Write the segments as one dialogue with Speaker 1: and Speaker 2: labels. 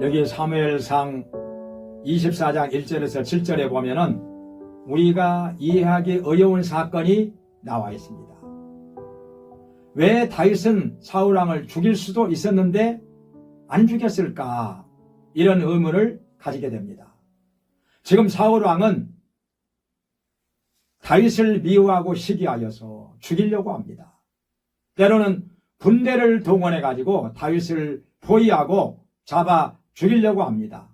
Speaker 1: 여기 사무엘상 24장 1절에서 7절에 보면은 우리가 이해하기 어려운 사건이 나와 있습니다. 왜 다윗은 사울왕을 죽일 수도 있었는데 안 죽였을까? 이런 의문을 가지게 됩니다. 지금 사울왕은 다윗을 미워하고 시기하여서 죽이려고 합니다. 때로는 군대를 동원해 가지고 다윗을 포위하고 잡아 죽이려고 합니다.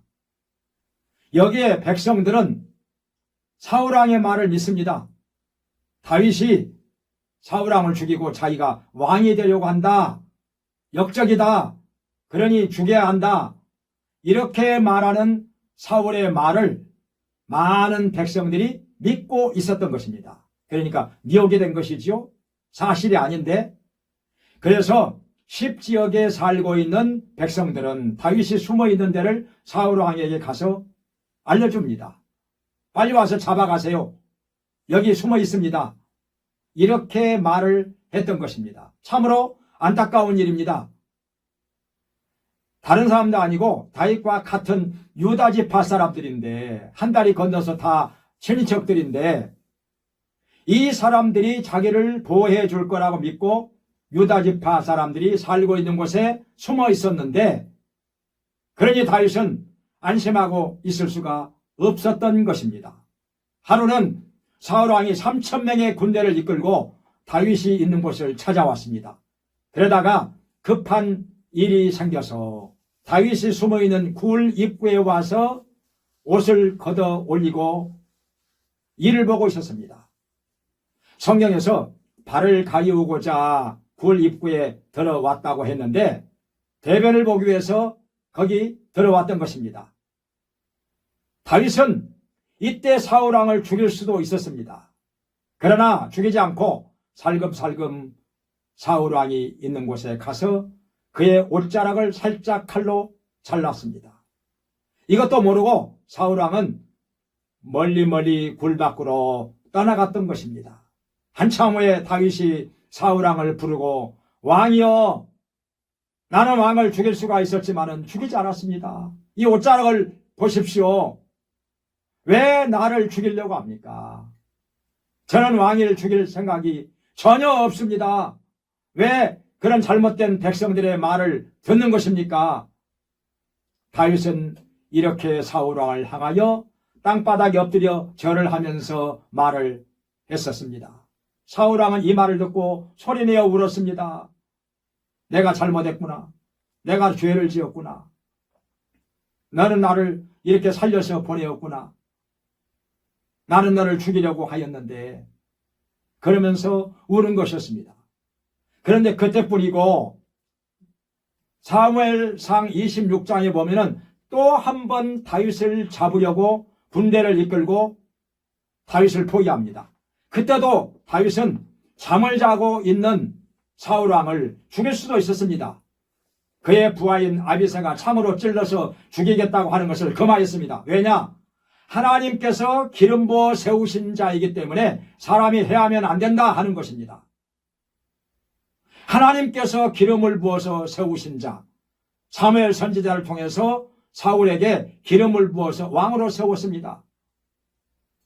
Speaker 1: 여기에 백성들은 사울왕의 말을 믿습니다. 다윗이 사울왕을 죽이고 자기가 왕이 되려고 한다. 역적이다. 그러니 죽여야 한다. 이렇게 말하는 사울의 말을 많은 백성들이 믿고 있었던 것입니다. 그러니까 미혹이 된 것이지요. 사실이 아닌데. 그래서 십지역에 살고 있는 백성들은 다윗이 숨어있는 데를 사울왕에게 가서 알려줍니다. 빨리 와서 잡아가세요. 여기 숨어 있습니다. 이렇게 말을 했던 것입니다. 참으로 안타까운 일입니다. 다른 사람도 아니고 다윗과 같은 유다 지파 사람들인데 한 다리 건너서 다 친인척들인데 이 사람들이 자기를 보호해 줄 거라고 믿고 유다 지파 사람들이 살고 있는 곳에 숨어 있었는데 그러니 다윗은 안심하고 있을 수가 없었던 것입니다. 하루는 사울왕이 3,000명의 군대를 이끌고 다윗이 있는 곳을 찾아왔습니다. 그러다가 급한 일이 생겨서 다윗이 숨어있는 굴 입구에 와서 옷을 걷어 올리고 이를 보고 있었습니다. 성경에서 발을 가리우고자 굴 입구에 들어왔다고 했는데 대변을 보기 위해서 거기 들어왔던 것입니다. 다윗은 이때 사울왕을 죽일 수도 있었습니다. 그러나 죽이지 않고 살금살금 사울왕이 있는 곳에 가서 그의 옷자락을 살짝 칼로 잘랐습니다. 이것도 모르고 사울왕은 멀리 굴 밖으로 떠나갔던 것입니다. 한참 후에 다윗이 사울왕을 부르고 왕이여, 나는 왕을 죽일 수가 있었지만은 죽이지 않았습니다. 이 옷자락을 보십시오. 왜 나를 죽이려고 합니까? 저는 왕을 죽일 생각이 전혀 없습니다. 왜 그런 잘못된 백성들의 말을 듣는 것입니까? 다윗은 이렇게 사울왕을 향하여 땅바닥에 엎드려 절을 하면서 말을 했었습니다. 사울왕은 이 말을 듣고 소리내어 울었습니다. 내가 잘못했구나. 내가 죄를 지었구나. 너는 나를 이렇게 살려서 보내었구나. 나는 너를 죽이려고 하였는데, 그러면서 우는 것이었습니다. 그런데 그때뿐이고 사무엘상 26장에 보면은 또 한 번 다윗을 잡으려고 군대를 이끌고 다윗을 포위합니다. 그때도 다윗은 잠을 자고 있는 사울왕을 죽일 수도 있었습니다. 그의 부하인 아비새가 참으로 찔러서 죽이겠다고 하는 것을 금하였습니다. 왜냐? 하나님께서 기름 부어 세우신 자이기 때문에 사람이 해하면 안 된다 하는 것입니다. 하나님께서 기름을 부어서 세우신 자, 사무엘 선지자를 통해서 사울에게 기름을 부어서 왕으로 세웠습니다.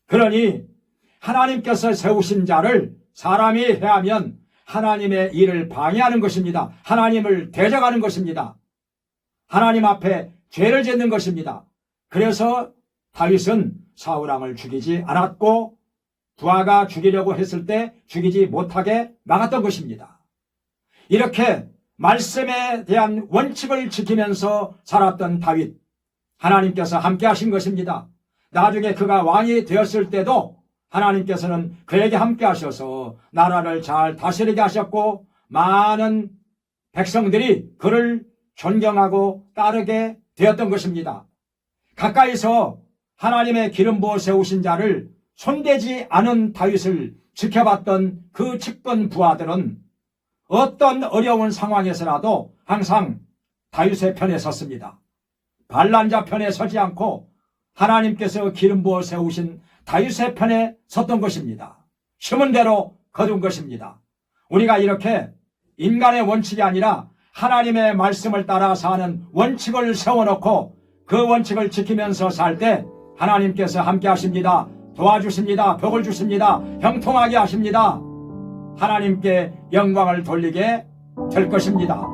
Speaker 1: 그러니 하나님께서 세우신 자를 사람이 해하면 하나님의 일을 방해하는 것입니다. 하나님을 대적하는 것입니다. 하나님 앞에 죄를 짓는 것입니다. 그래서 다윗은 사울왕을 죽이지 않았고 부하가 죽이려고 했을 때 죽이지 못하게 막았던 것입니다. 이렇게 말씀에 대한 원칙을 지키면서 살았던 다윗, 하나님께서 함께 하신 것입니다. 나중에 그가 왕이 되었을 때도 하나님께서는 그에게 함께 하셔서 나라를 잘 다스리게 하셨고 많은 백성들이 그를 존경하고 따르게 되었던 것입니다. 가까이서 하나님의 기름 부어 세우신 자를 손대지 않은 다윗을 지켜봤던 그 측근 부하들은 어떤 어려운 상황에서라도 항상 다윗의 편에 섰습니다. 반란자 편에 서지 않고 하나님께서 기름 부어 세우신 다윗의 편에 섰던 것입니다. 심은 대로 거둔 것입니다. 우리가 이렇게 인간의 원칙이 아니라 하나님의 말씀을 따라 사는 원칙을 세워놓고 그 원칙을 지키면서 살 때 하나님께서 함께 하십니다. 도와주십니다. 복을 주십니다. 형통하게 하십니다. 하나님께 영광을 돌리게 될 것입니다.